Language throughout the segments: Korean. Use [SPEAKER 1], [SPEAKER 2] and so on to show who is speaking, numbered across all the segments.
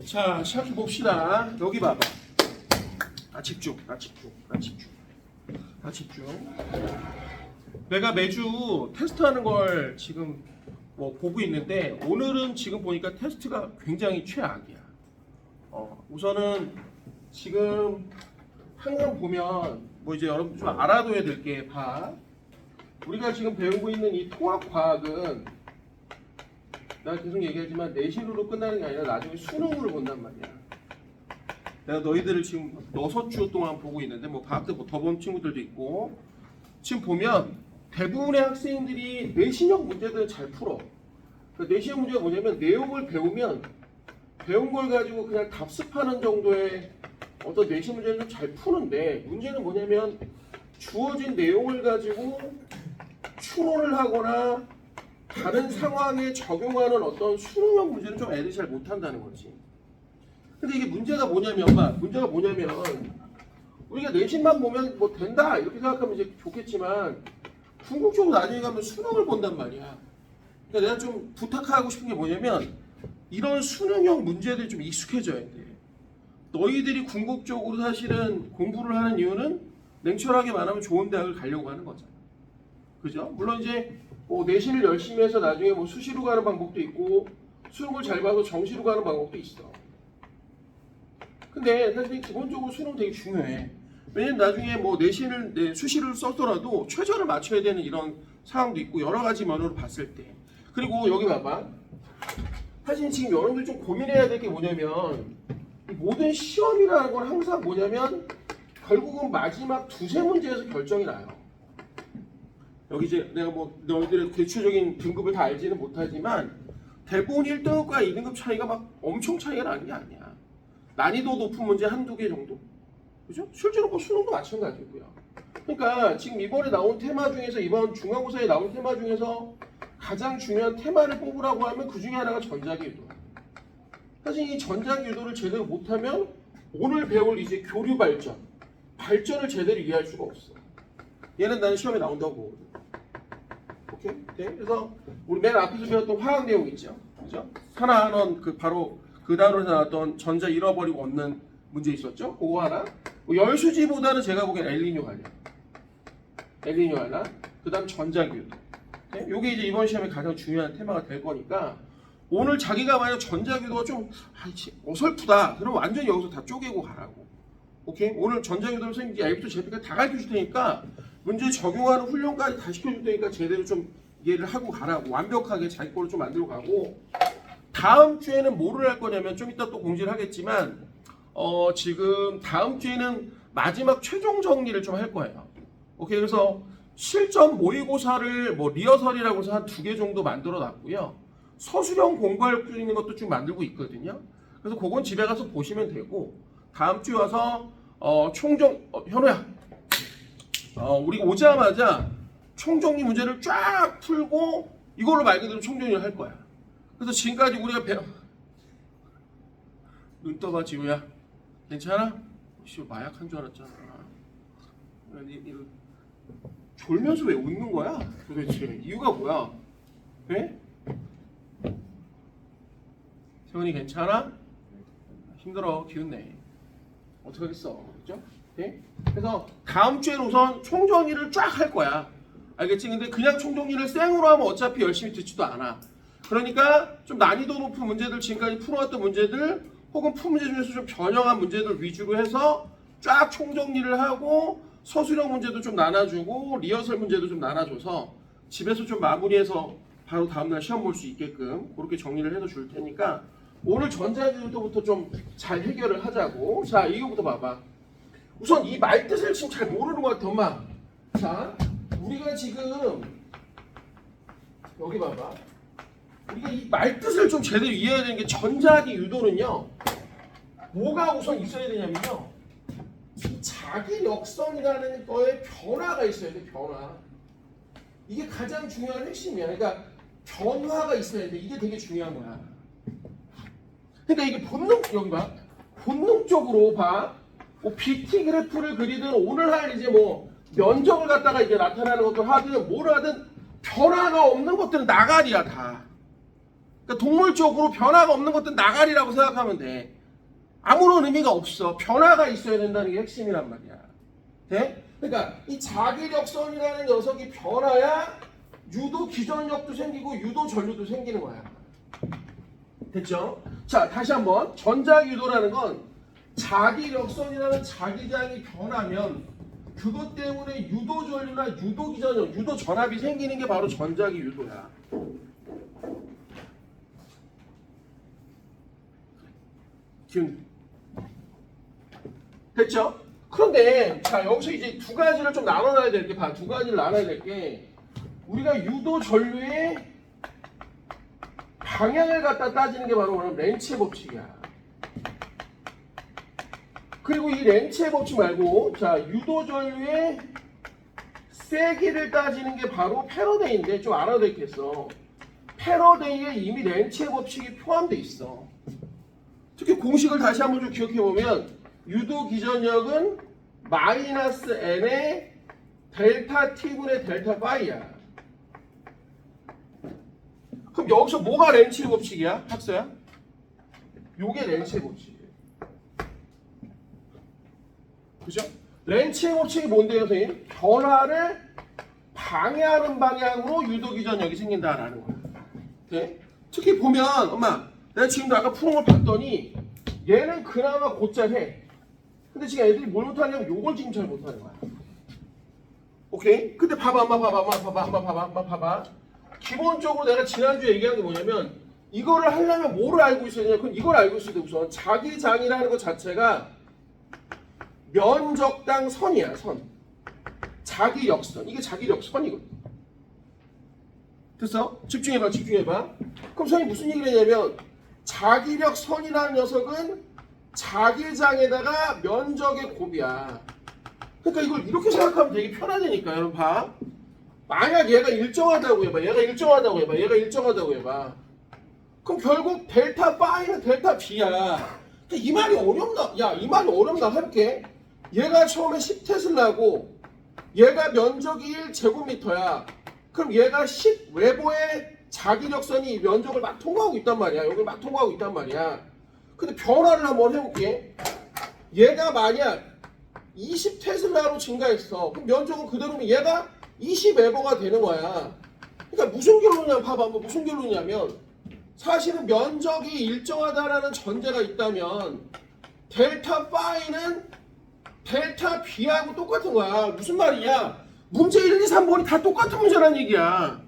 [SPEAKER 1] 자, 시작해 봅시다. 여기 봐봐. 집중. 내가 매주 테스트하는 걸 지금 뭐 보고 있는데 오늘은 지금 보니까 테스트가 굉장히 최악이야. 우선은 지금 항상 보면 뭐 이제 여러분 좀 알아둬야 될 게 봐. 우리가 지금 배우고 있는 이 통합과학은 내가 계속 얘기하지만 내신으로 끝나는 게 아니라 나중에 수능으로 본단 말이야. 내가 너희들을 지금 6주 동안 보고 있는데 뭐 방학 때 뭐 더 본 친구들도 있고 지금 보면 대부분의 학생들이 내신형 문제들을 잘 풀어. 그 내신형 문제가 뭐냐면 내용을 배우면 배운 걸 가지고 그냥 답습하는 정도의 어떤 내신 문제를 잘 푸는데 문제는 뭐냐면 주어진 내용을 가지고 추론을 하거나 다른 상황에 적용하는 어떤 수능형 문제는 좀 애들이 잘 못한다는 거지. 근데 이게 문제가 뭐냐면 우리가 내신만 보면 뭐 된다 이렇게 생각하면 이제 좋겠지만 궁극적으로 나중에 가면 수능을 본단 말이야. 그러니까 내가 좀 부탁하고 싶은 게 뭐냐면 이런 수능형 문제들이 좀 익숙해져야 돼. 너희들이 궁극적으로 사실은 공부를 하는 이유는 냉철하게 말하면 좋은 대학을 가려고 하는 거잖아. 그죠? 물론 이제 뭐 내신을 열심히 해서 나중에 뭐 수시로 가는 방법도 있고 수능을 잘 봐서 정시로 가는 방법도 있어. 근데 사실 기본적으로 수능 되게 중요해. 왜냐면 나중에 뭐 내신을 수시를 썼더라도 최저를 맞춰야 되는 이런 상황도 있고 여러 가지 면으로 봤을 때. 그리고 여기 봐봐. 사실 지금 여러분들 좀 고민해야 될 게 뭐냐면 이 모든 시험이라는 건 항상 뭐냐면 결국은 마지막 두세 문제에서 결정이 나요. 여기 이제 내가 뭐 너희들의 대체적인 등급을 다 알지는 못하지만 대부분 1등급과 2등급 차이가 막 엄청 차이가 나는 게 아니야. 난이도 높은 문제 한두 개 정도. 그죠? 실제로 뭐 수능도 마찬가지고요. 그러니까 지금 이번에 나온 테마 중에서 이번 중간고사에 나온 테마 중에서 가장 중요한 테마를 뽑으라고 하면 그 중에 하나가 전자기유도야. 사실 이 전자기유도를 제대로 못하면 오늘 배울 이제 교류 발전을 제대로 이해할 수가 없어. 얘는 나는 시험에 나온다고 보거든. 오케이? 네? 그래서 우리 맨 앞에서 배웠던 화학 내용 있죠? 그죠? 산화한원 바로 그 다음으로 나왔던 전자 잃어버리고 얻는 문제 있었죠? 그거 하나. 열수지보다는 제가 보기엔 엘니뇨 하나. 그 다음 전자기유도. 네? 요게 이제 이번 시험에 가장 중요한 테마가 될 거니까 오늘 자기가 만약 전자기유도가 좀 어설프다. 그럼 완전히 여기서 다 쪼개고 가라고. 오케이? 오늘 전자기유도를 선생님이 A부터 Z까지 다 가르쳐 줄 테니까 문제 적용하는 훈련까지 다 시켜줄 테니까 제대로 좀 이해를 하고 가라고. 완벽하게 자기 거를 좀 만들고 가고 다음 주에는 뭐를 할 거냐면 좀 이따 또 공지를 하겠지만 지금 다음 주에는 마지막 최종 정리를 좀 할 거예요. 오케이? 그래서 실전 모의고사를 뭐 리허설이라고 해서 한 2개 정도 만들어 놨고요. 서술형 공부할 수 있는 것도 좀 만들고 있거든요. 그래서 그건 집에 가서 보시면 되고 다음 주에 와서 현우야 우리가 오자마자 총정리 문제를 쫙 풀고 이걸로 말 그대로 총정리를 할 거야. 그래서 지금까지 우리가 눈 떠봐 지우야. 괜찮아? 혹시 마약 한 줄 알았잖아. 이거 졸면서 왜 웃는 거야? 도대체 이유가 뭐야? 네? 세훈이 괜찮아? 힘들어 기운내. 어떡하겠어. 그죠? 네? 그래서 다음 주에는 우선 총정리를 쫙 할 거야. 알겠지? 근데 그냥 총정리를 생으로 하면 어차피 열심히 듣지도 않아. 그러니까 좀 난이도 높은 문제들 지금까지 풀어왔던 문제들 혹은 푼 문제 중에서 좀 변형한 문제들 위주로 해서 쫙 총정리를 하고 서술형 문제도 좀 나눠주고 리허설 문제도 좀 나눠줘서 집에서 좀 마무리해서 바로 다음날 시험 볼 수 있게끔 그렇게 정리를 해서 줄 테니까 오늘 전자기유도부터 좀 잘 해결을 하자고. 자, 이거부터 봐봐. 우선 이 말뜻을 지금 잘 모르는 것 같아, 엄마. 자, 우리가 지금 여기 봐봐. 우리가 이 말뜻을 좀 제대로 이해해야 되는 게 전자기유도는요. 뭐가 우선 있어야 되냐면요. 이 자기 역선이라는 거에 변화가 있어야 돼, 변화. 이게 가장 중요한 핵심이야. 그러니까 변화가 있어야 돼. 이게 되게 중요한 거야. 그러니까 이게 여기 봐. 본능적으로 봐. 뭐 BT 그래프를 그리든 오늘 할 이제 뭐 면적을 갖다가 이제 나타나는 것도 하든 뭘 하든 변화가 없는 것들은 나가리야 다. 그러니까 동물적으로 변화가 없는 것들은 나가리라고 생각하면 돼. 아무런 의미가 없어. 변화가 있어야 된다는 게 핵심이란 말이야. 네? 그러니까 이 자기력선이라는 녀석이 변화야 유도 기전력도 생기고 유도 전류도 생기는 거야. 됐죠? 자, 다시 한번. 전자유도라는 건 자기력선이라는 자기장이 변하면 그것 때문에 유도 전류나 유도 기전력, 유도 전압이 생기는 게 바로 전자기 유도야. 지금 됐죠? 그런데 자, 여기서 이제 두 가지를 좀 나눠놔야 될 게 봐. 두 가지를 나눠야 될 게 우리가 유도 전류의 방향을 갖다 따지는 게 바로 뭐냐면 렌츠의 법칙이야. 그리고 이 렌츠의 법칙 말고 자, 유도 전류의 세기를 따지는 게 바로 패러데이인데 좀 알아야 되겠어. 패러데이에 이미 렌츠의 법칙이 포함되어 있어. 특히 공식을 다시 한번 좀 기억해 보면 유도 기전력은 마이너스 n의 델타 t분의 델타 파이야. 그럼 여기서 뭐가 렌츠의 법칙이야? 학서야? 요게 렌츠의 법칙이에요. 그죠? 렌츠의 법칙이 뭔데요, 선생님? 변화를 방해하는 방향으로 유도 기전력이 생긴다라는 거야. 네? 특히 보면 엄마 내가 지금도 아까 푸는 걸 봤더니 얘는 그나마 곧잘 해. 근데 지금 애들이 뭘 못하냐면 요걸 지금 잘 못하는 거야. 오케이? 근데 봐봐, 엄마 봐봐. 기본적으로 내가 지난주에 얘기한 게 뭐냐면 이거를 하려면 뭐를 알고 있어야 되냐? 그럼 이걸 알고 있어야 돼. 우선 자기장이라는 것 자체가 면적당 선이야, 선. 자기력선. 이게 자기력선이거든. 됐어? 집중해봐. 그럼 선생님 무슨 얘기를 했냐면 자기력선이라는 녀석은 자기장에다가 면적의 곱이야. 그러니까 이걸 이렇게 생각하면 되게 편하다니까. 여러분 봐. 만약 얘가 일정하다고 해봐. 얘가 일정하다고 해봐. 그럼 결국 델타 파이는 델타 B야. 이 말이 어렵나? 야, 이 말이 어렵나? 해볼게. 얘가 처음에 10테슬라고 얘가 면적이 1제곱미터야. 그럼 얘가 10외부의 자기력선이 면적을 막 통과하고 있단 말이야. 여기를 막 통과하고 있단 말이야. 근데 변화를 한번 해볼게. 얘가 만약 20테슬라로 증가했어. 그럼 면적은 그대로면 얘가 20에버가 되는 거야. 그러니까 무슨 결론이냐 봐봐. 무슨 결론이냐면 사실은 면적이 일정하다라는 전제가 있다면 델타 파이는 델타 B하고 똑같은 거야. 무슨 말이야? 문제 1, 2, 3번이 다 똑같은 문제란 얘기야.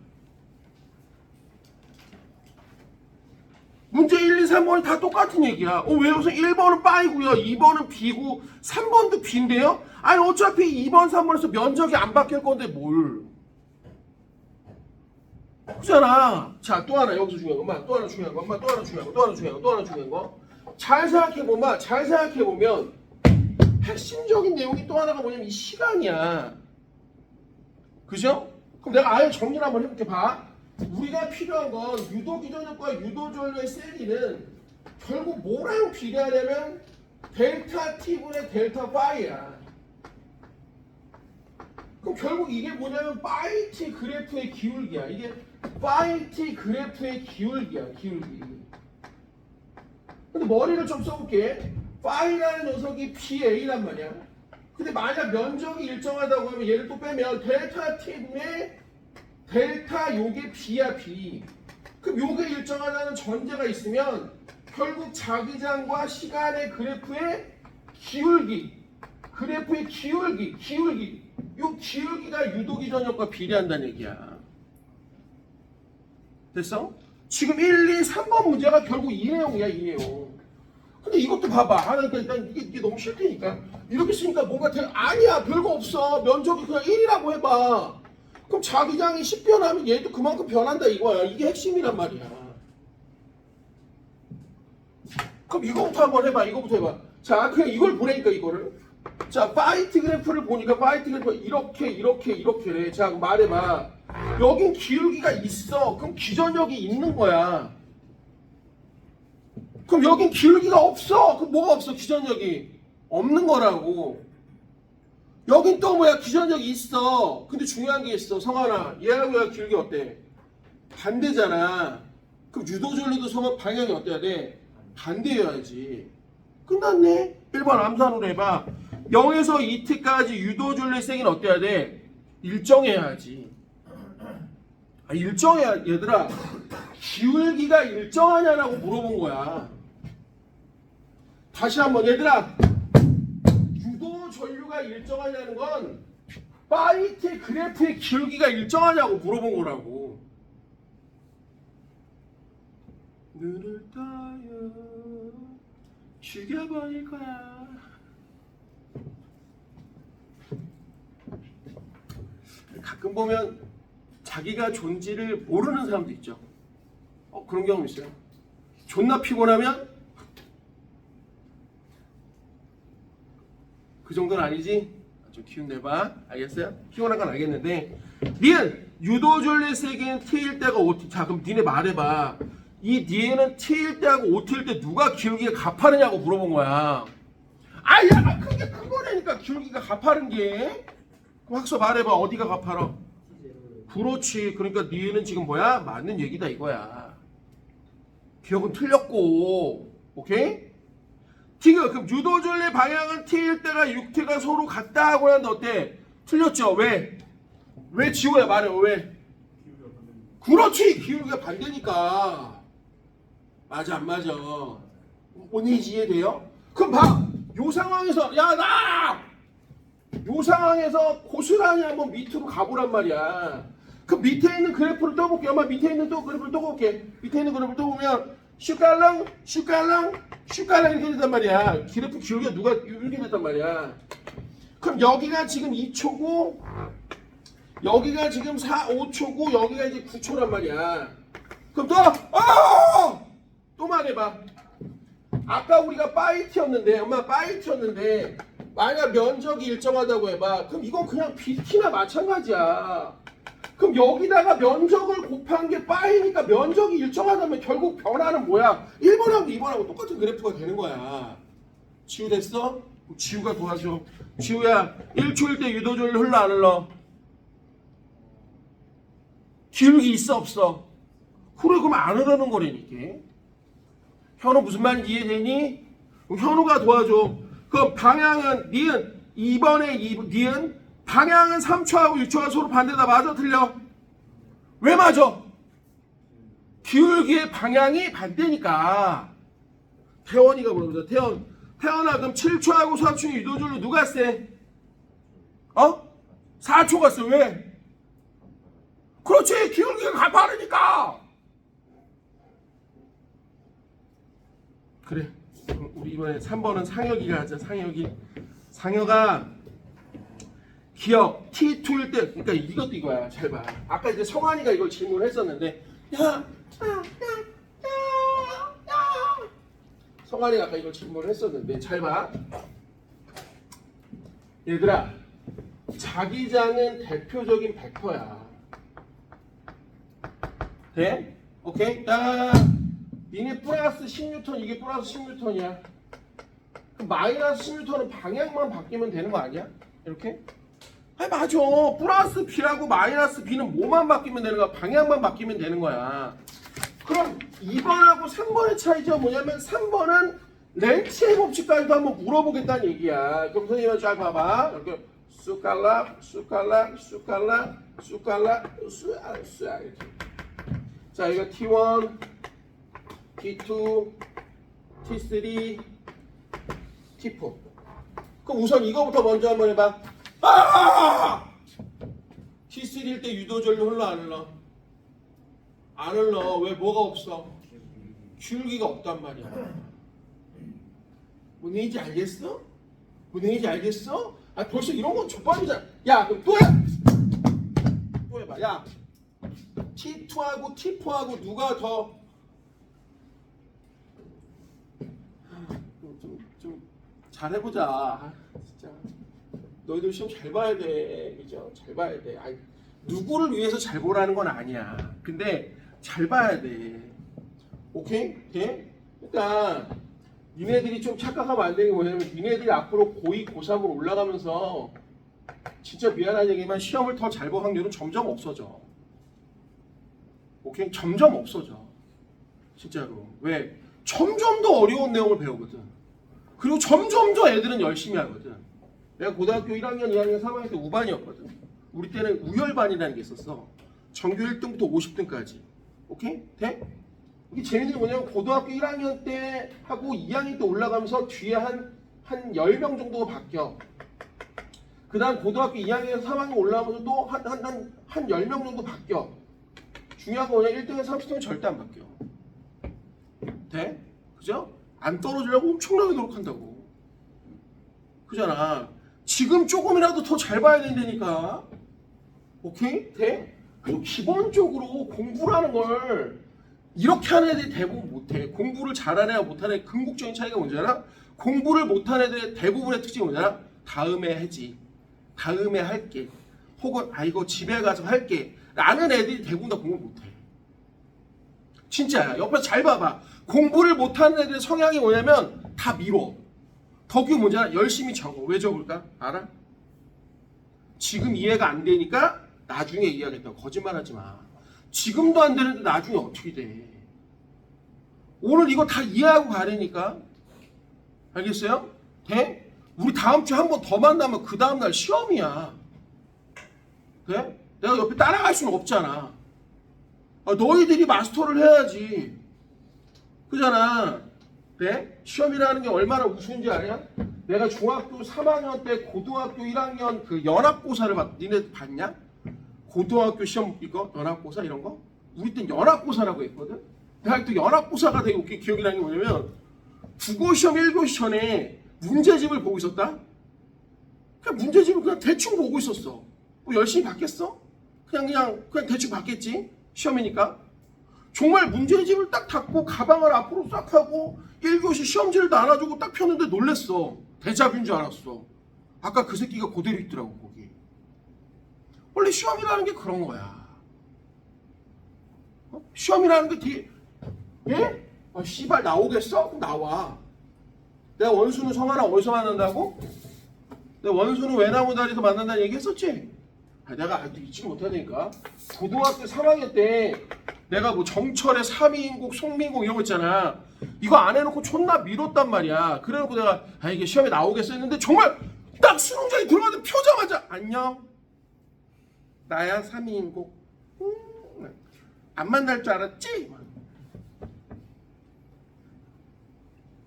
[SPEAKER 1] 문제 1, 2, 3번이 다 똑같은 얘기야. 왜 여기서 1번은 빠이고요. 2번은 B고 3번도 B인데요? 아니 어차피 2번, 3번에서 면적이 안 바뀔 건데 뭘. 그잖아. 자, 또 하나 여기서 중요한 거. 또 하나 중요한 거. 잘 생각해보면 핵심적인 내용이 또 하나가 뭐냐면 이 시간이야. 그죠? 그럼 내가 아예 정리를 한번 해볼게. 봐. 우리가 필요한 건 유도 기전력과 유도 전류의 세기는 결국 뭐랑 비례하냐면 델타 t분의 델타 파이야. 그럼 결국 이게 뭐냐면 파이 t 그래프의 기울기야. 이게 파이 t 그래프의 기울기야. 근데 머리를 좀 써볼게. 파이라는 녀석이 PA란 말이야. 근데 만약 면적이 일정하다고 하면 얘를 또 빼면 델타 t분의 델타 요게 B야, B. 그럼 요게 일정하다는 전제가 있으면 결국 자기장과 시간의 그래프의 기울기. 요 기울기가 유도기전력과 비례한다는 얘기야. 됐어? 지금 1, 2, 3번 문제가 결국 이 내용이야, 이 내용. 근데 이것도 봐봐. 그러니까 일단 이게 너무 싫다니까. 이렇게 쓰니까 뭔가 아니야, 별거 없어. 면적이 그냥 1이라고 해봐. 그럼 자기장이 10 변하면 얘도 그만큼 변한다 이거야. 이게 핵심이란 말이야. 그럼 이거부터 한번 해봐. 자, 그냥 이걸 보내니까 이거를. 자, 파이트 그래프를 보니까 파이트 그래프가 이렇게. 자, 말해봐. 여긴 기울기가 있어. 그럼 기전력이 있는 거야. 그럼 여긴 기울기가 없어. 그럼 뭐가 없어? 기전력이 없는 거라고. 여긴 또 뭐야? 기전력이 있어. 근데 중요한 게 있어. 성환아, 얘하고 얘가 기울기 어때? 반대잖아. 그럼 유도전류도 방향이 어때야 돼? 반대여야지. 끝났네. 1번 암산으로 해봐. 0에서 2t까지 유도줄의 세기는 어때야 돼? 일정해야지. 일정해야. 얘들아, 기울기가 일정하냐라고 물어본 거야. 다시 한번 얘들아, 유도 전류가 일정하냐는 건 파이트의 그래프의 기울기가 일정하냐고 물어본 거라고. 눈을 떠요 죽여버릴 거야. 가끔 보면 자기가 존재를 모르는 사람도 있죠. 그런 경험 있어요. 존나 피곤하면 그 정도는 아니지? 좀 기운 내봐. 알겠어요? 피곤한 건 알겠는데 니은 유도줄의 세기는 T일 때가 OT. 자 그럼 니네 말해봐. 이 니은은 T일 때하고 OT일 때 누가 기울기가 가파르냐고 물어본 거야. 야 그게 그거라니까 기울기가 가파른 게. 그럼 학서 말해봐. 어디가 가파러? 그렇지. 그러니까 니은은 지금 뭐야? 맞는 얘기다 이거야. 기억은 틀렸고. 오케이? 지금 그럼 유도줄의 방향은 T일 때가 6T가 서로 같다고 하는데 어때? 틀렸죠? 왜? 왜 지호야 말해. 왜? 그렇지. 기울기가 반대니까. 맞아 안 맞아? 뭔지 이해돼요? 그럼 봐. 요 상황에서 요 상황에서 고스란히 한번 밑으로 가보란 말이야. 그 밑에 있는 그래프를 떠볼게. 엄마 밑에 있는 또 그래프를 떠볼게. 밑에 있는 그래프를 떠보면 슈깔랑 이렇게 된단 말이야. 그래프 기울기가 누가 이렇게 됐단 말이야. 그럼 여기가 지금 2초고 여기가 지금 5초고 여기가 이제 9초란 말이야. 그럼 또 말해봐. 아까 우리가 파이트였는데 엄마 파이트였는데 만약 면적이 일정하다고 해봐. 그럼 이건 그냥 BT나 마찬가지야. 그럼 여기다가 면적을 곱한 게 파이니까 면적이 일정하다면 결국 변화는 뭐야? 1번하고 2번하고 똑같은 그래프가 되는 거야. 지우 됐어? 지우가 도와줘. 지우야 1초일 때 유도줄을 흘러 안 흘러? 기울기 있어 없어? 그래 그럼 안 흐르는 거라니까. 현우 무슨 말인지 이해되니? 현우가 도와줘. 그 방향은 니은 2번에 니은 방향은 3초하고 6초가 서로 반대다. 맞아 틀려? 왜 맞아? 기울기의 방향이 반대니까. 태원이가 물어보자. 태원아 그럼 7초하고 4초의 유도줄로 누가 세? 4초가 세. 왜? 그렇지. 기울기가 가파르니까. 그래. 우리 이번에 3번은 상혁이가 하자. 상혁아 기억 T2일 때 그러니까 이것도 이거야. 잘 봐. 아까 이제 성환이가 이걸 질문했었는데 성환이가 아까 이걸 질문했었는데 잘 봐. 얘들아 자기장은 대표적인 벡터야. 돼? 오케이? 니네 플러스 10N 이게 플러스 10N이야. 그럼 마이너스 10N은 방향만 바뀌면 되는 거 아니야? 이렇게? 맞아. 플러스 B라고 마이너스 B는 뭐만 바뀌면 되는 거야? 방향만 바뀌면 되는 거야. 그럼 2번하고 3번의 차이죠. 뭐냐면 3번은 렌츠의 법칙까지도 한번 물어보겠다는 얘기야. 그럼 선생님은 잘 봐봐. 이렇게 쑥갈락 이렇게. 자 이거 T1 T2, T3, T4. 그럼 우선 이거부터 먼저 한번 해봐. T3일 때 유도절로 흘러 안 흘러? 안 흘러. 왜? 뭐가 없어? 기울기가 없단 말이야. 뭔 얘기인지 알겠어? 벌써 이런 건 족밥이잖아. 야 그럼 또 해봐. 야 T2하고 T4하고 누가 더 좀 잘해보자. 진짜 너희들 시험 잘 봐야 돼. 그죠? 잘 봐야 돼. 누구를 위해서 잘 보라는 건 아니야. 근데 잘 봐야 돼. 오케이? 돼? 그러니까 니네들이 좀 착각하면 안 되는 게 뭐냐면 니네들이 앞으로 고2, 고3으로 올라가면서 진짜 미안한 얘기지만 시험을 더 잘 볼 확률은 점점 없어져. 오케이? 점점 없어져. 진짜로. 왜? 점점 더 어려운 내용을 배우거든. 그리고 점점 더 애들은 열심히 하거든. 내가 고등학교 1학년, 2학년, 3학년 때 우반이었거든. 우리 때는 우열반이라는 게 있었어. 전교 1등부터 50등까지. 오케이? 돼? 이게 재밌는 게 뭐냐면 고등학교 1학년 때 하고 2학년 때 올라가면서 뒤에 한 10명 정도가 바뀌어. 그 다음 고등학교 2학년에서 3학년 올라가면서 또 한 10명 정도 바뀌어. 중요한 건 뭐냐, 1등에서 30등은 절대 안 바뀌어. 돼? 그죠? 안 떨어지려고 엄청나게 노력한다고. 그잖아. 지금 조금이라도 더 잘 봐야 된다니까. 오케이? 돼? 그리고 기본적으로 공부라는 걸 이렇게 하는 애들이 대부분 못해. 공부를 잘하는 애와 못하는 애의 궁극적인 차이가 뭔지 알아? 공부를 못하는 애들의 대부분의 특징이 뭔지 알아? 다음에 하지. 다음에 할게. 혹은 이거 집에 가서 할게. 라는 애들이 대부분 다 공부를 못해. 진짜야. 옆에서 잘 봐봐. 공부를 못하는 애들의 성향이 뭐냐면 다 미뤄. 덕유 뭔지 알아? 열심히 적어. 왜 적을까? 알아? 지금 이해가 안 되니까 나중에 이해하겠다. 거짓말하지 마. 지금도 안 되는데 나중에 어떻게 돼? 오늘 이거 다 이해하고 가려니까. 알겠어요? 돼? 우리 다음 주에 한 번 더 만나면 그 다음날 시험이야. 돼? 내가 옆에 따라갈 수는 없잖아. 너희들이 마스터를 해야지. 그잖아. 네? 시험이라는 게 얼마나 우스운지 아냐? 내가 중학교 3학년 때 고등학교 1학년 그 연합고사를 니네 봤냐? 고등학교 시험 이거 연합고사 이런 거? 우리 땐 연합고사라고 했거든? 내가 또 연합고사가 되게 웃긴 기억이 나는 게 뭐냐면 국어시험 1교시 전에 문제집을 보고 있었다? 그냥 문제집을 그냥 대충 보고 있었어. 뭐 열심히 봤겠어? 그냥 대충 봤겠지? 시험이니까. 정말 문제집을 딱 닫고 가방을 앞으로 싹 하고 1교시 시험지를 나눠주고 딱 폈는데 놀랬어. 대자뷰인 줄 알았어. 아까 그 새끼가 그대로 있더라고 거기. 원래 시험이라는 게 그런 거야. 시험이라는 게 되게 예? 씨발 나오겠어? 그럼 나와. 내가 원수는 성하나 어디서 만난다고? 내가 원수는 외나무다리에서 만난다는 얘기 했었지? 내가 아직도 잊지 못하니까. 고등학교 3학년 때 내가 뭐 정철의 3인국, 송민국 이런 거 있잖아. 이거 안 해놓고 존나 미뤘단 말이야. 그래놓고 내가 이게 시험에 나오겠어 했는데 정말 딱 수능장에 들어가서 펴자마자 안녕. 나야 3인국. 안 만날 줄 알았지?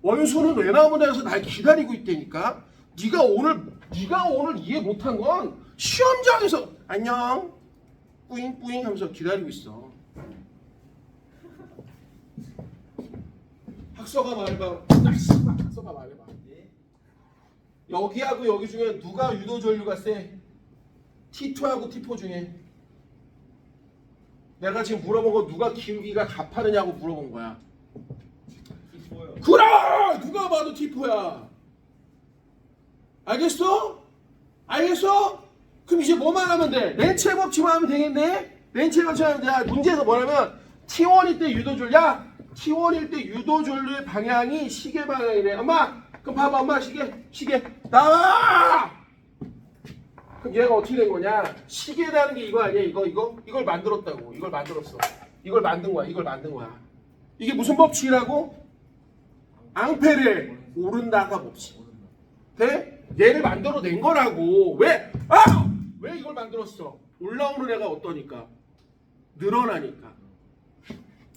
[SPEAKER 1] 원수는 외나무다에서 날 기다리고 있다니까. 네가 오늘 이해 못한 건 시험장에서 안녕 뿌잉뿌잉 하면서 기다리고 있어. 학서가 말해봐. 학서가 말해봐. 여기하고 여기 중에 누가 유도전류가 세? T2하고 T4 중에. 내가 지금 물어본 거 누가 기울기가 가파르냐고 물어본 거야. T4요. 그래! 누가 봐도 T4야. 알겠어? 알겠어? 그럼 이제 뭐만 하면 돼? 렌츠의 법칙만 하면 되겠네? 렌츠의 법칙만 하면 돼. 문제에서 뭐냐면 T1일 때 유도전류. T1일 때 유도전류의 방향이 시계 방향이래. 엄마! 그럼 봐봐. 엄마 시계 나와! 그럼 얘가 어떻게 된 거냐? 시계라는 게 이거 아니야? 이걸 만들었다고. 이걸 만들었어. 이걸 만든 거야. 이게 무슨 법칙이라고? 앙페르의 오른다가 법칙. 돼? 얘를 만들어낸 거라고. 왜? 왜 이걸 만들었어? 올라오는 애가 어떠니까? 늘어나니까.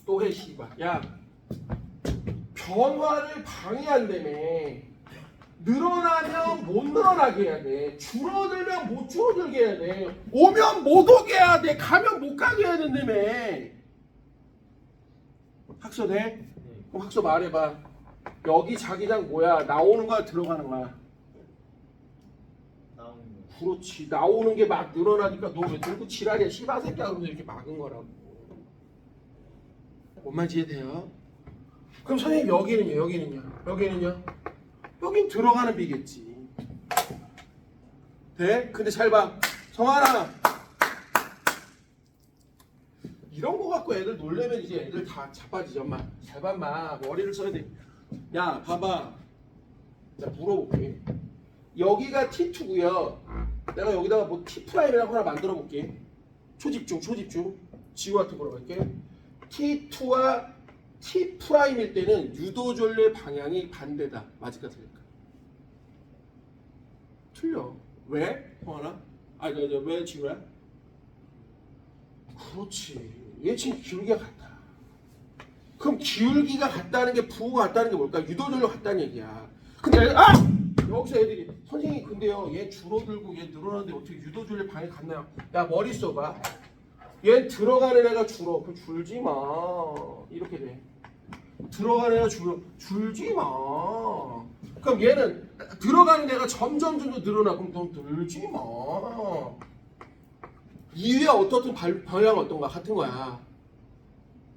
[SPEAKER 1] 또 해 씨발. 야, 변화를 방해한다며. 늘어나면 못 늘어나게 해야 돼. 줄어들면 못 줄어들게 해야 돼. 오면 못 오게 해야 돼. 가면 못 가게 해야 된다며. 학서 돼? 그럼 학서 말해봐. 여기 자기장 뭐야? 나오는 거야? 들어가는 거야?
[SPEAKER 2] 나오는 거.
[SPEAKER 1] 그렇지. 나오는 게 막 늘어나니까 너 왜 들고 지랄이야? 씨바새끼야. 그러면서 이렇게 막은 거라고. 뭔 이해돼요? 그럼 선생님 여기는요? 여긴 들어가는 비겠지. 돼? 근데 잘 봐. 성환아. 이런 거 갖고 애들 놀래면 이제 애들 다 자빠지죠. 엄마. 잘 봐, 엄마. 머리를 써야 돼. 야, 봐봐. 자, 물어볼게. 여기가 T2고요. 내가 여기다가 뭐 T'이라고 하나 만들어 볼게. 초집중. 지구 같은 거로 갈게. T2와 T'일 때는 유도전류의 방향이 반대다. 맞을까 틀릴까? 틀려. 왜? 성환아? 왜 지우야? 그렇지. 얘 지금 기울기가 같다. 그럼 기울기가 같다는 게 부호가 같다는 게 뭘까? 유도절로 같다는 얘기야. 근데 여기서 애들이 선생님 근데요 얘 줄어들고 얘 늘어나는데 어떻게 유도줄의 방에 갔나요? 야 머리 써봐. 얘 들어가는 애가 줄어. 그럼 줄지 마. 이렇게 돼. 들어가는 애가 줄지 마. 그럼 얘는 들어가는 애가 점점 늘어나. 그럼 넌 늘지 마. 이유야 어떻든 방향은 어떤가 같은 거야.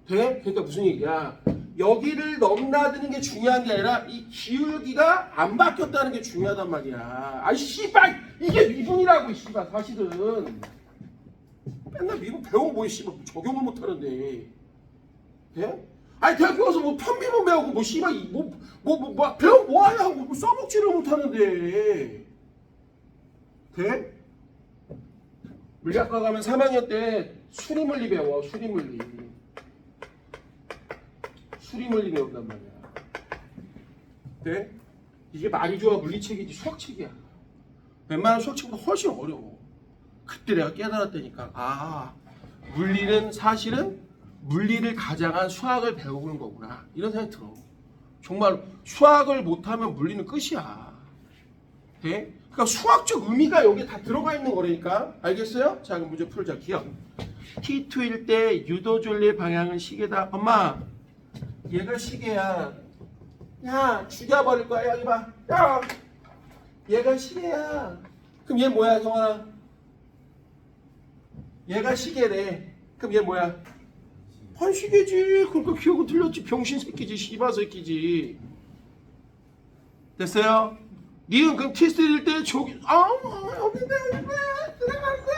[SPEAKER 1] 돼? 그러니까 무슨 얘기야? 여기를 넘나드는 게 중요한 게 아니라 이 기울기가 안 바뀌었다는 게 중요하단 말이야. 아이 씨발 이게 미분이라고 씨발 사실은. 맨날 미분 배우고 뭐 씨발 적용을 못 하는데. 돼? 아니 대학교 가서 뭐 편미분 배우고 뭐 씨발 뭐 배우 뭐 하냐고 뭐 써먹지를 못 하는데. 돼? 물리학과 가면 3학년 때 수리물리 배워. 수리물리 배운단 말이야. 네? 이게 말이 좋아 물리책이지 수학책이야. 웬만한 수학책보다 훨씬 어려워. 그때 내가 깨달았다니까. 물리는 사실은 물리를 가장한 수학을 배우는 거구나. 이런 생각이 들어. 정말 수학을 못하면 물리는 끝이야. 네? 그러니까 수학적 의미가 여기에 다 들어가 있는 거라니까. 알겠어요? 자 그럼 문제 풀자. 기억. T2일 때 유도줄의 방향은 시계다. 엄마 얘가 시계야. 야 죽여버릴 거야. 여기 봐. 야 얘가 시계야. 그럼 얘 뭐야 성환아? 얘가 시계래. 그럼 얘 뭐야? 번시계지. 그러니까 기억은 틀렸지. 병신 새끼지. 씨바 새끼지. 됐어요? 니은 그럼 T3일 때 저기 여기네 들어간대.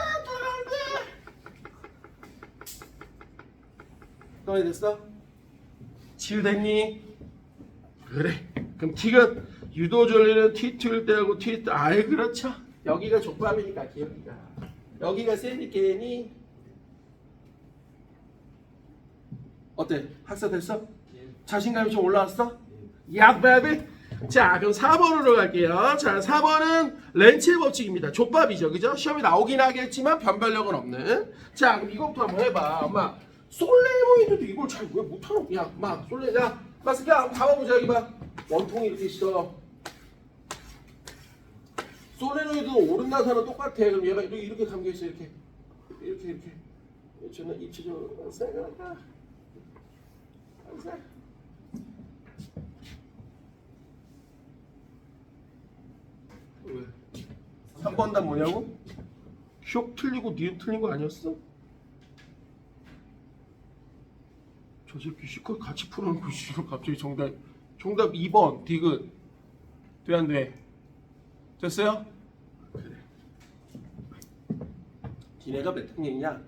[SPEAKER 1] 너희 됐어? 치유됐니? 그래. 그럼 T가 유도절리는 T2일 때하고 T2 아이 그렇죠. 여기가 족밥이니까 기억이가. 여기가 세니께니 어때? 학사 됐어? 자신감이 좀 올라왔어? 야 베이비. 자 그럼 4번으로 갈게요. 자 4번은 렌츠의 법칙입니다. 족밥이죠. 그죠? 시험에 나오긴 하겠지만 변별력은 없는. 자 그럼 이거부터 한번 해봐. 엄마 솔레노이드도 이걸 잘 왜 못하노? 야 막 솔레 야 마스크야 한번 잡아보자. 여기 봐. 원통이 이렇게 있어. 솔레노이드도 오른나사는 똑같아. 그럼 얘가 이렇게 감겨있어. 이렇게 저는 입체적으로 생각할까? 왜? 3번 답 뭐냐고? 기억 틀리고 니은 틀린 거 아니었어? 저 새끼 시컷 같이 풀어놓은 거 지금 갑자기 정답 2번 디귿 돼 안 돼? 됐어요? 그래. 니네가 몇 학년이냐?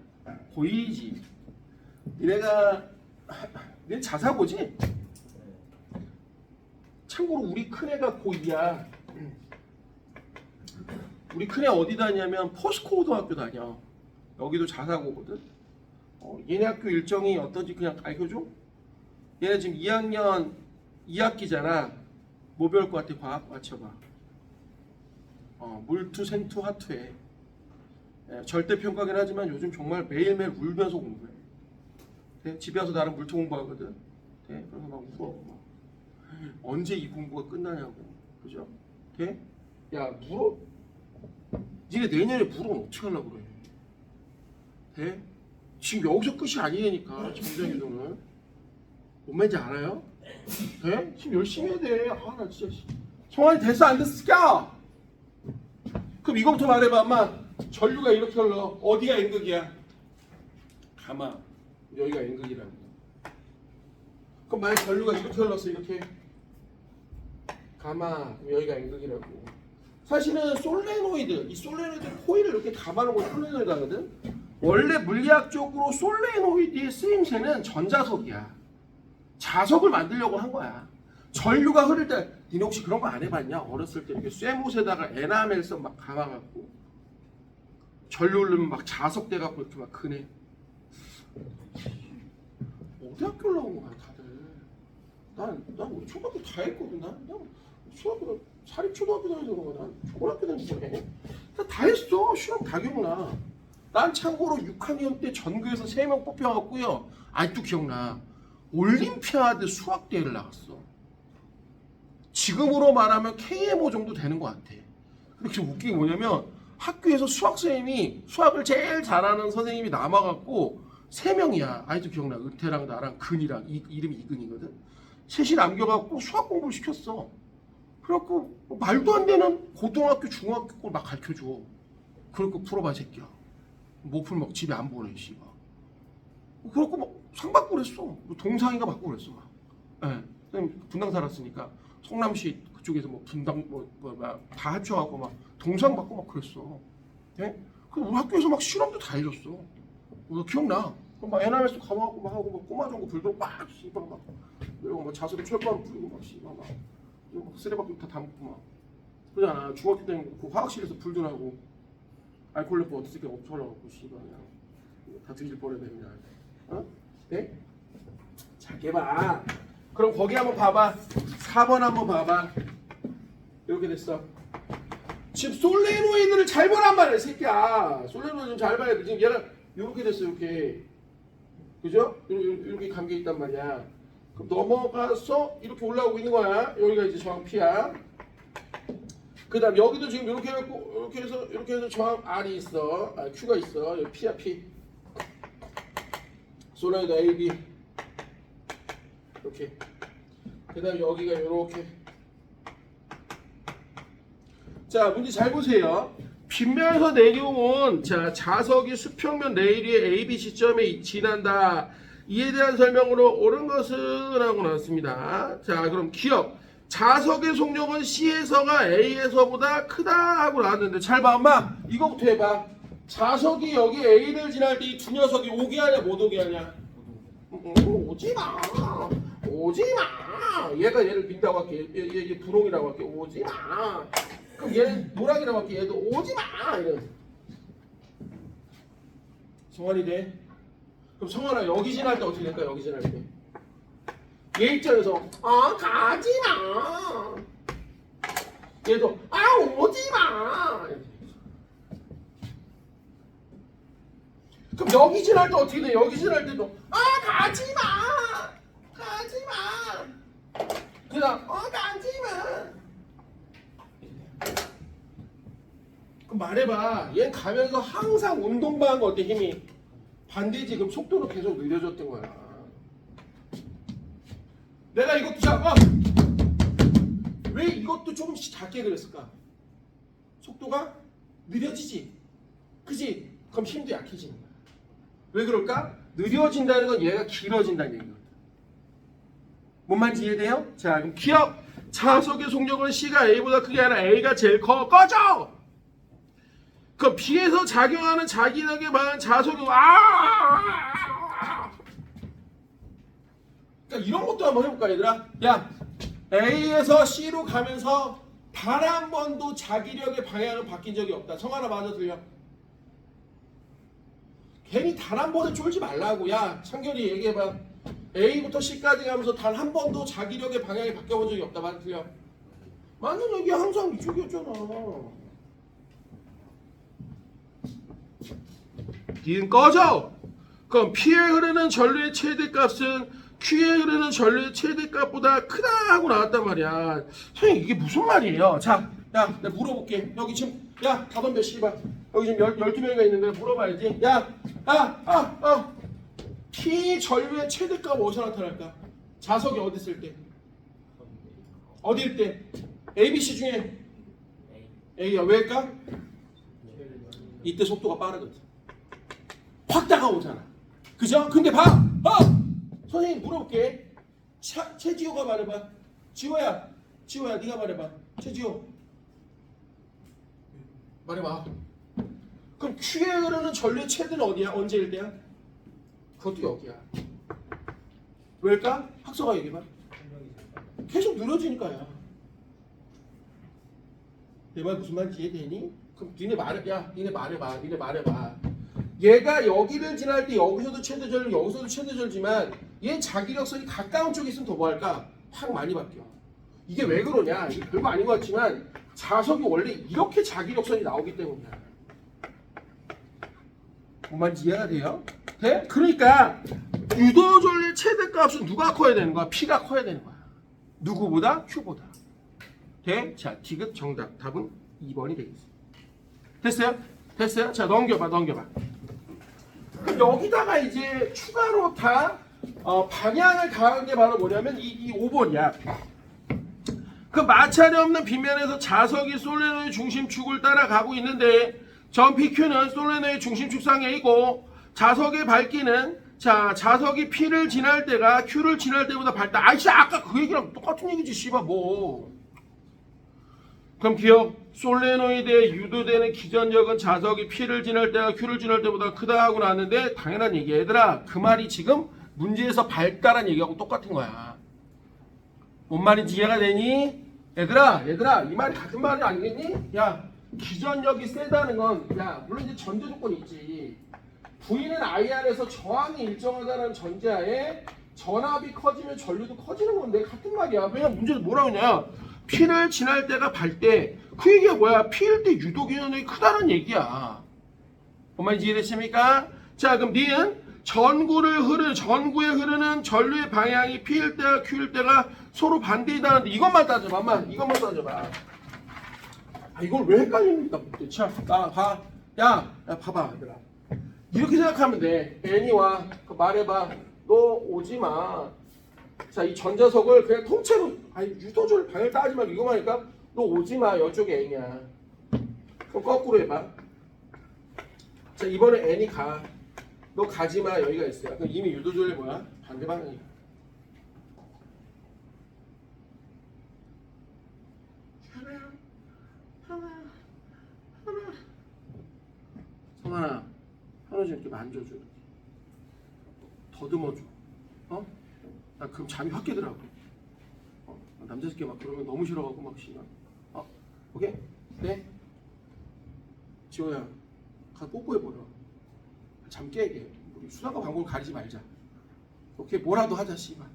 [SPEAKER 1] 고1이지. 니네 자사고지? 참고로 우리 큰애가 고2야. 우리 큰애 어디 다니냐면 포스코 고등학교 다녀. 여기도 자사고거든. 얘네 학교 일정이 어떤지 그냥 알려줘? 얘네 지금 2학년 2학기잖아. 뭐 배울 것 같아? 과학 맞춰봐. 물투, 생투, 화투에. 절대 평가긴 하지만 요즘 정말 매일매일 울면서 공부해. 네? 집에 와서 나랑 물투 공부하거든. 네? 그래서 막 울어. 언제 이 공부가 끝나냐고. 그죠? 네? 야 물어? 니네 내년에 물으면 어떻게 하려고 그래? 네? 지금 여기서 끝이 아니니까 정장유도는 뭔 말인지 알아요? 네? 지금 열심히 해야 돼. 나 진짜 성환이 됐어 안 됐을까? 그럼 이거부터 말해봐. 엄마 전류가 이렇게 흘러. 어디가 N극이야? 가마. 여기가 N극이라고. 그럼 만약 전류가 이렇게 흘렀어. 이렇게 가마. 그럼 여기가 N극이라고. 사실은 솔레노이드, 이 솔레노이드 코일을 이렇게 감아놓은 걸 솔레노이드 하거든. 원래 물리학적으로 솔레노이드의 쓰임새는 전자석이야. 자석을 만들려고 한 거야. 전류가 흐를 때, 니네 혹시 그런 거 안 해봤냐? 어렸을 때 이렇게 쇠못에다가 에나멜선 막 감아갖고 전류 흐르면 막 자석 돼갖고 이렇게 막 크네. 어디 학교 올라온 거야 다들? 난 우리 초등학교 다 했거든. 난 초등학교 사립초등학교 다녀서 그런 거야. 난 초등학교 다니서 해. 다 했어. 실험 다 기억나. 난 참고로 6학년 때 전교에서 3명 뽑혀갖고요. 아직도 기억나. 올림피아드 수학대회를 나갔어. 지금으로 말하면 KMO 정도 되는 것 같아. 그렇게 웃긴 게 뭐냐면 학교에서 수학 선생님이 수학을 제일 잘하는 선생님이 남아갖고 3명이야. 아직도 기억나. 은태랑 나랑 근이랑 이름이 이근이거든. 셋이 남겨갖고 수학 공부를 시켰어. 그래갖고 말도 안 되는 고등학교 중학교 걸 막 가르쳐줘. 그래갖고 풀어봐 새끼야. 못 풀면 집에 안 보내 씨발. 그래갖고 막 상 받고 그랬어. 동상이가 받고 그랬어 막. 예. 선생님 분당 살았으니까 성남시 그쪽에서 뭐 분당 다 합쳐갖고 막 동상 받고 막 그랬어. 예? 그 우리 학교에서 막 실험도 다 해줬어. 기억나? 막 에나멜스 감아갖고 막 하고 막 꼬마 전구 불도 막 씨발 막 이러고 막 자석에 철판 풀고 막 씨발 막 쓰레받기 다 담고 막 그러잖아. 중학교 때 그 화학실에서 불들하고 알코올 레포 어떻게 없어져갖고 씨발 그냥 다 뒤질 뻔했네 그냥. 어? 네? 자, 개봐. 그럼 거기 한번 봐봐. 4번 한번 봐봐. 이렇게 됐어. 지금 솔레노이드를 잘 보란 말이야, 새끼야. 솔레노이드 좀 잘 봐야 돼. 지금 얘가 이렇게 됐어, 이렇게. 그죠? 이렇게 감겨 있단 말이야. 그럼 넘어가서 이렇게 올라오고 있는 거야. 여기가 이제 저항 P야. 그 다음 여기도 지금 이렇게 해갖고 이렇게 해서 저항 R이 있어. Q가 있어. 여기 P야, P. 솔레노이드 A, B. 이렇게. 그 다음 여기가 이렇게. 자, 문제 잘 보세요. 빗면에서 내려온 자석이 수평면 레일위의 AB 시점에 지난다. 이에 대한 설명으로 옳은 것은 하고 나왔습니다. 자, 그럼 기억. 자석의 속력은 C에서가 A에서보다 크다 하고 나왔는데 잘 봐, 엄마. 이거부터 해봐. 자석이 여기 A를 지날 때 이 두 녀석이 오게 하냐 못 오게 하냐? 오지마. 오지마. 얘가 얘를 빈다고 할게. 얘 분홍이라고 할게. 오지마. 그럼 얘는 노랑이라고 할게. 얘도 오지마. 이런. 성환이 돼? 그럼 성환아 여기 지날 때 어떻게 될까? 여기 지날 때. 얘 입장에서 가지마. 얘도 오지마. 그럼 여기 지날 때 어떻게 돼? 여기 지날 때도 가지마. 가지마. 그다음 가지마. 그럼 말해봐. 얘 가면서 항상 운동방한 거 어때? 힘이 반대지. 그럼 속도로 계속 느려졌던 거야. 내가 이것도 왜 이것도 조금씩 작게 그렸을까? 속도가 느려지지. 그지? 그럼 힘도 약해지는 거야. 왜 그럴까? 느려진다는 건 얘가 길어진다는 얘기거든. 뭔 말인지 이해돼요? 자, 그럼 기억. 자석의 속력은 C가 A보다 크게 아니라 A가 제일 커. 꺼져! 그 B에서 작용하는 자기력에 반한 자석이 그러니까 이런 것도 한번 해볼까 얘들아? 야, A에서 C로 가면서 단 한 번도 자기력의 방향은 바뀐 적이 없다. 성하나 맞아 들려? 괜히 단 한 번에 쫄지 말라고. 야, 창결이 얘기해봐. A부터 C까지 가면서 단 한 번도 자기력의 방향이 바뀌어본 적이 없다. 맞아 들려? 맞는 얘기야. 항상 이쪽이었잖아. D는 꺼져! 그럼 P에 흐르는 전류의 최대값은 Q에 흐르는 전류의 최대값보다 크다 하고 나왔단 말이야. 선생님 이게 무슨 말이에요? 자, 야, 내가 물어볼게. 여기 지금 다 덤벼 씨발. 여기 지금 12명이가 있는데 물어봐야지. P 전류의 최대값 어디서 나타날까? 자석이 어디 있을 때? 어디일 때? A, B, C 중에 A야. 왜일까? 이때 속도가 빠르거든. 확 다가오잖아. 그죠? 근데 봐! 선생님 물어볼게. 최지호가 말해봐. 지호야 네가 말해봐. 최지호 말해봐. 그럼 Q에 흐르는 전류의 최대는 어디야? 언제일 때야? 그것도 여기야. 왜일까? 학서가 얘기해봐. 계속 늘어지니까야. 내 말 무슨 말인지 이해되니? 그럼 니네 말해봐. 얘가 여기를 지날 때 여기서도 최대절, 여기서도 최대절지만 얘 자기력선이 가까운 쪽에 있으면 더 뭐할까? 확 많이 바뀌어. 이게 왜 그러냐? 이게 별거 아닌 것 같지만 자석이 원래 이렇게 자기력선이 나오기 때문이야. 뭔 말인지 이해가 돼요? 돼? 그러니까 유도절의 최대값은 누가 커야 되는 거야? P가 커야 되는 거야. 누구보다? Q보다. 돼? 자, 디귿 정답. 답은 2번이 되겠어. 됐어요? 됐어요? 자, 넘겨봐. 여기다가 이제 추가로 다 방향을 가한 게 바로 뭐냐면 이 5번이야. 그 마찰이 없는 빗면에서 자석이 솔레노의 중심축을 따라가고 있는데 전 PQ는 솔레노의 중심축상에 있고 자석의 밝기는 자석이 P를 지날 때가 Q를 지날 때보다 밝다. 아이씨 아까 그 얘기랑 똑같은 얘기지 씨발 뭐. 그럼 기억 솔레노이드에 유도되는 기전력은 자석이 P를 지날 때가 Q를 지날 때보다 크다 하고 나왔는데 당연한 얘기야. 얘들아 그 말이 지금 문제에서 밝다란 얘기하고 똑같은 거야. 뭔 말인지 이해가 되니? 얘들아 이 말이 같은 말이 아니겠니? 야 기전력이 세다는 건 야 물론 이제 전제 조건이 있지. V는 I 안에서 저항이 일정하다는 전제하에 전압이 커지면 전류도 커지는 건데 같은 말이야. 왜냐면 문제는 뭐라고 하냐? P를 지날 때가 밝대. 그 얘기가 뭐야? P일 때 유도 기전력이 크다는 얘기야. 뭔 말인지 이해됐습니까? 자 그럼 니은 전구에 흐르는 전류의 방향이 P일 때와 Q일 때가 서로 반대이다는데 이것만 따져봐. 이것만 따져봐. 아 이걸 왜 헷갈립니까? 자, 봐. 야 봐봐 얘들아. 이렇게 생각하면 돼. N이 와. 말해봐. 너 오지 마. 자, 이 전자석을 그냥 통째로 유도절 방향 따지 말고 이거만 하니까 너 오지 마. 이쪽에 N이야. 그럼 거꾸로 해봐. 자, 이번에 N이 가. 너 가지 마. 여기가 있어요. 그럼 이미 유도절이 뭐야? 반대 방향이야. 성환아, 현우 좀 이렇게 만져줘. 더듬어줘. 나 그럼 잠이 확 깨더라고. 남자 새끼 막 그러면 너무 싫어하고 막 씨발. 오케이? 네? 지호야, 가서 뽀뽀해버려. 잠 깨게. 우리 수상과 방법을 가리지 말자. 오케이? 뭐라도 하자 씨발.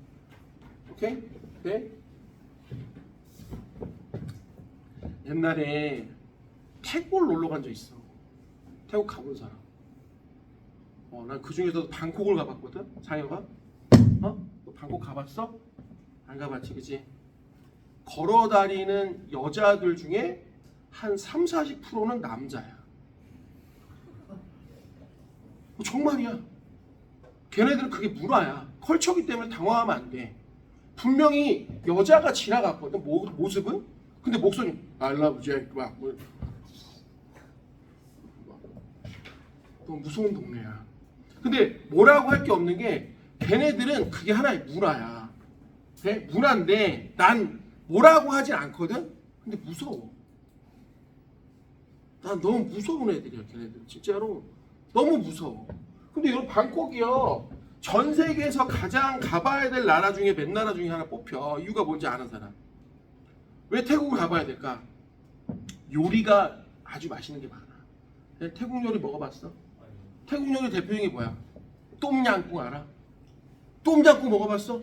[SPEAKER 1] 오케이? 네? 옛날에 태국을 놀러 간 적 있어. 태국 가본 사람. 난 그 중에서도 방콕을 가봤거든. 상혁아? 너 방콕 가봤어? 안 가봤지, 그치? 걸어다니는 여자들 중에 한 30-40%는 남자야. 정말이야. 걔네들은 그게 문화야. 컬처기 때문에 당황하면 안 돼. 분명히 여자가 지나갔거든, 모습은? 근데 목소리 I love Jack 막 너무 무서운 동네야. 근데 뭐라고 할 게 없는 게 걔네들은 그게 하나의 문화야. 네? 문화인데 난 뭐라고 하진 않거든? 근데 무서워. 난 너무 무서운 애들이야 걔네들. 진짜로 너무 무서워. 근데 여러분 방콕이요. 전 세계에서 가장 가봐야 될 나라 중에 몇 나라 중에 하나 뽑혀. 이유가 뭔지 아는 사람. 왜 태국을 가봐야 될까? 요리가 아주 맛있는 게 많아. 태국 요리 먹어봤어? 태국 요리 대표적인 게 뭐야? 똠양꿍 알아? 똠양꿍 먹어봤어?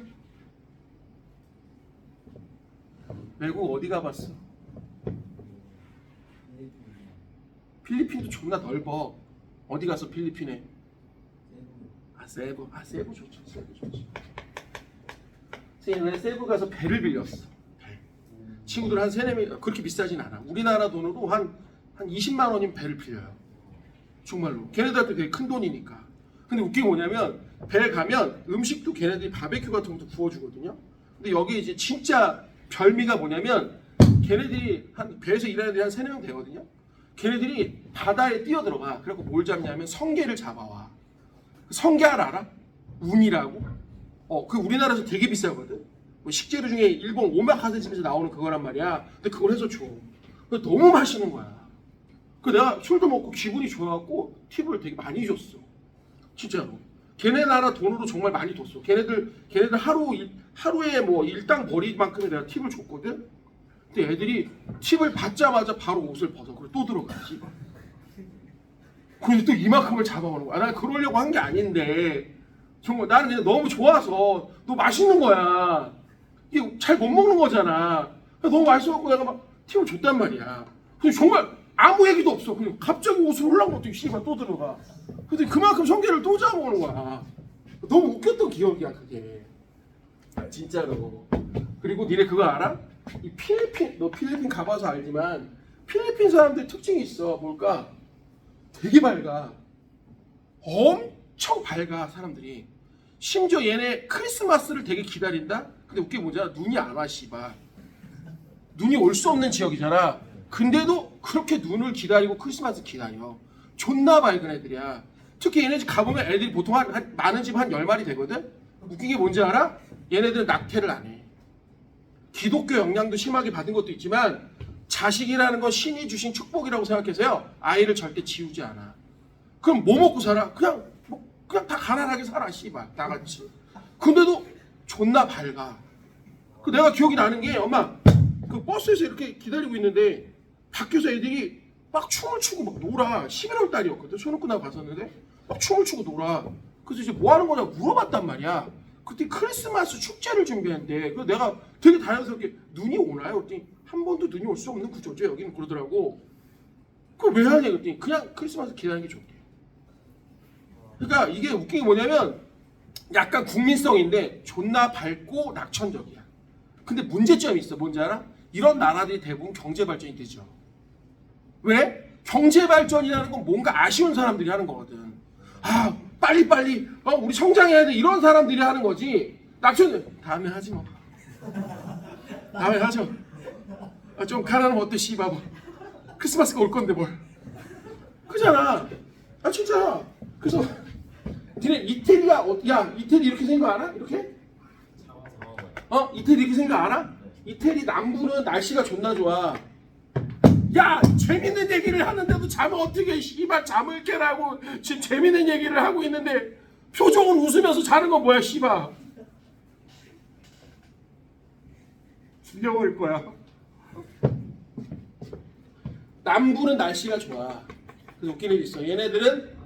[SPEAKER 1] 외국 어디 가봤어? 필리핀도 존나 넓어. 어디 가서 필리핀에? 세부. 세부 좋죠. 세부 좋지. 세부 가서 배를 빌렸어. 배. 친구들 한 3-4명 그렇게 비싸진 않아. 우리나라 돈으로 한 20만 원이면 배를 빌려요. 정말로. 걔네들한테 되게 큰 돈이니까. 근데 웃긴 게 뭐냐면 배 가면 음식도 걔네들이 바베큐 같은 것도 구워주거든요. 근데 여기 이제 진짜 별미가 뭐냐면 걔네들이 배에서 일하는 애들이 한 3-4명 되거든요. 걔네들이 바다에 뛰어들어가. 그래갖고 뭘 잡냐면 성게를 잡아와. 성게알 알아? 운이라고? 그 우리나라에서 되게 비싸거든. 뭐 식재료 중에 일본 오마카세 집에서 나오는 그거란 말이야. 근데 그걸 해서 줘. 너무 맛있는 거야. 그 내가 술도 먹고 기분이 좋아갖고 팁을 되게 많이 줬어. 진짜로. 걔네 나라 돈으로 정말 많이 줬어. 걔네들 하루에 뭐 일당 벌이만큼의 내가 팁을 줬거든. 근데 애들이 팁을 받자마자 바로 옷을 벗어. 그리고 또 들어가지. 그래서 또 이만큼을 잡아오는 거야. 난 그러려고 한 게 아닌데 정말 나는 그냥 너무 좋아서 너 맛있는 거야. 이게 잘 못 먹는 거잖아. 너무 맛있어갖고 내가 막 팁을 줬단 말이야. 근데 정말 아무 얘기도 없어. 그냥 갑자기 옷을 올라온 씨발 또 들어가. 근데 그만큼 성게를 또 잡아오는 거야. 너무 웃겼던 기억이야 그게. 진짜로. 그리고 니네 그거 알아? 이 너 필리핀 가봐서 알지만 필리핀 사람들 특징이 있어. 뭘까? 되게 밝아. 엄청 밝아 사람들이. 심지어 얘네 크리스마스를 되게 기다린다? 근데 웃긴 게 뭐냐? 눈이 안 와 씨발. 눈이 올 수 없는 지역이잖아. 근데도 그렇게 눈을 기다리고 크리스마스 기다려. 존나 밝은 애들이야. 특히 얘네 집 가보면 애들이 보통 많은 집 한 10마리 되거든? 웃긴 게 뭔지 알아? 얘네들은 낙태를 안 해. 기독교 영향도 심하게 받은 것도 있지만 자식이라는 건 신이 주신 축복이라고 생각해서요. 아이를 절대 지우지 않아. 그럼 뭐 먹고 살아? 그냥 다 가난하게 살아 씨발 나같이. 근데도 존나 밝아. 그 내가 기억이 나는 게 엄마 그 버스에서 이렇게 기다리고 있는데 밖에서 애들이 막 춤을 추고 막 놀아. 11월 달이었거든. 수능 끝나고 갔었는데 막 춤을 추고 놀아. 그래서 이제 뭐 하는 거냐고 물어봤단 말이야. 그때 크리스마스 축제를 준비했는데 그래서 내가 되게 다양스럽게 눈이 오나요? 그랬더니 한 번도 눈이 올 수 없는 구조죠 여기는. 그러더라고. 그걸 왜 하냐 그랬더니 그냥 크리스마스 기다리는 게 좋대. 그러니까 이게 웃긴 게 뭐냐면 약간 국민성인데 존나 밝고 낙천적이야. 근데 문제점이 있어. 뭔지 알아? 이런 나라들이 대부분 경제 발전이 되죠. 왜? 경제 발전이라는 건 뭔가 아쉬운 사람들이 하는 거거든. 아 빨리 우리 성장해야 돼 이런 사람들이 하는 거지. 낙천 다음에 하지 뭐. 다음에 하죠. 좀 가난하면 어때 씨발 뭐. 크리스마스가 올 건데 뭘. 그잖아. 아 진짜. 그래서 니네 이태리가 야 이태리 이렇게 생각 알아? 이렇게? 이태리 이렇게 생각 알아? 이태리 남부는 날씨가 존나 좋아. 야 재밌는 얘기를 하는데도 잠을 어떻게 씨발 잠을 깨라고 지금 재밌는 얘기를 하고 있는데 표정은 웃으면서 자는 건 뭐야 씨발. 죽여버릴 거야. 남부는 날씨가 좋아. 그래서 웃긴 일이 있어. 얘네들은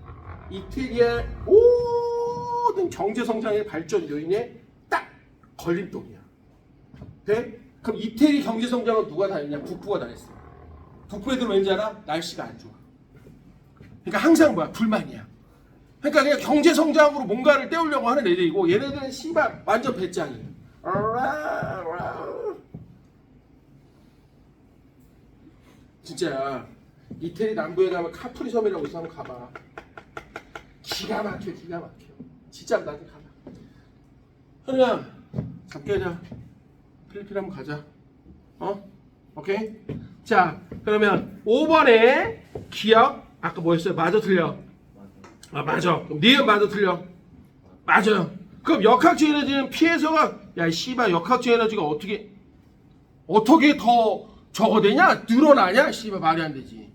[SPEAKER 1] 이태리의 모든 경제 성장의 발전 요인에 딱 걸림돌이야. 돼? 그럼 이태리 경제 성장은 누가 다 했냐? 북부가 다 했어. 북부 애들은 왠지 알아? 날씨가 안 좋아. 그러니까 항상 뭐야? 불만이야. 그러니까 그냥 경제 성장으로 뭔가를 때우려고 하는 애들이고 얘네들은 씨발 완전 배짱이야. 진짜야. 이태리 남부에 가면 카프리 섬이라고 있어. 한번 가봐. 기가 막혀. 진짜 나한테 가봐. 현우야 잠깐 자 필리핀 한번 가자. 오케이? 자 그러면 5번에 기억 아까 뭐였어요? 맞아 틀려? 맞아. 그럼 니은 맞아 틀려? 맞아요. 그럼 역학적 에너지는 피해서가 야 씨발 역학적 에너지가 어떻게 더 적어되냐? 늘어나냐? 씨발 말이 안 되지.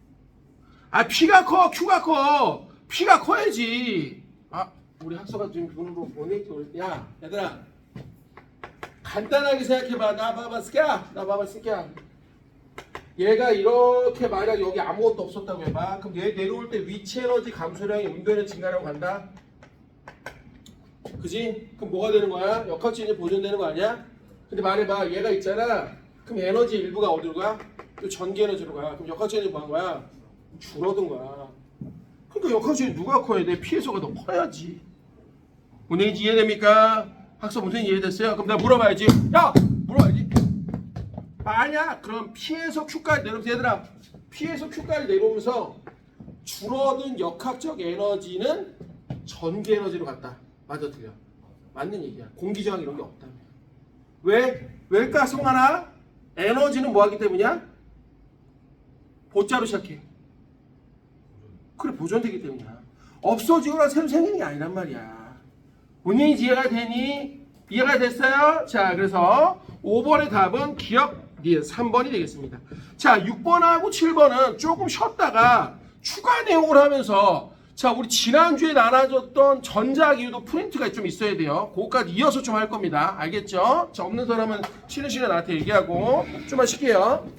[SPEAKER 1] P가 커 Q가 커. P가 커야지. 우리 학서가 지금 눈으로 보내. 야 얘들아 간단하게 생각해봐. 나 봐봐 스키야. 얘가 이렇게 만약 여기 아무것도 없었다고 해봐. 그럼 얘 내려올 때 위치 에너지 감소량이 운동에너지 증가라고 간다. 그지? 그럼 뭐가 되는 거야? 역학적이 보존되는 거 아니야? 근데 말해봐. 얘가 있잖아. 그럼 에너지 일부가 어디로 가? 또 전기 에너지로 가. 그럼 역학적이 뭐 한 거야? 줄어든 거야. 그러니까 역학적이 누가 커야 돼? 피해서가 더 커야지. 문제인지 이해됩니까? 학습 문제 이해됐어요? 그럼 내가 물어봐야지. 야! 물어봐야지. 만약 그럼 P에서 Q까지 내려오면서 얘들아 P에서 Q까지 내려오면서 줄어든 역학적 에너지는 전기 에너지로 갔다. 맞아 틀려? 맞는 얘기야. 공기저항 이런 게 없다며. 왜? 왜일까 성환아? 에너지는 뭐 하기 때문이야? 보자로 시작해. 그래 보존되기 때문이야. 없어지거나 새로 생기는 게 아니란 말이야. 본인이 이해가 되니? 이해가 됐어요? 자 그래서 5번의 답은 기억 니은 3번이 되겠습니다. 자 6번하고 7번은 조금 쉬었다가 추가 내용을 하면서 자 우리 지난주에 나눠줬던 전자기후도 프린트가 좀 있어야 돼요. 그거까지 이어서 좀 할 겁니다. 알겠죠? 자 없는 사람은 쉬는 시간에 나한테 얘기하고 좀만 쉴게요.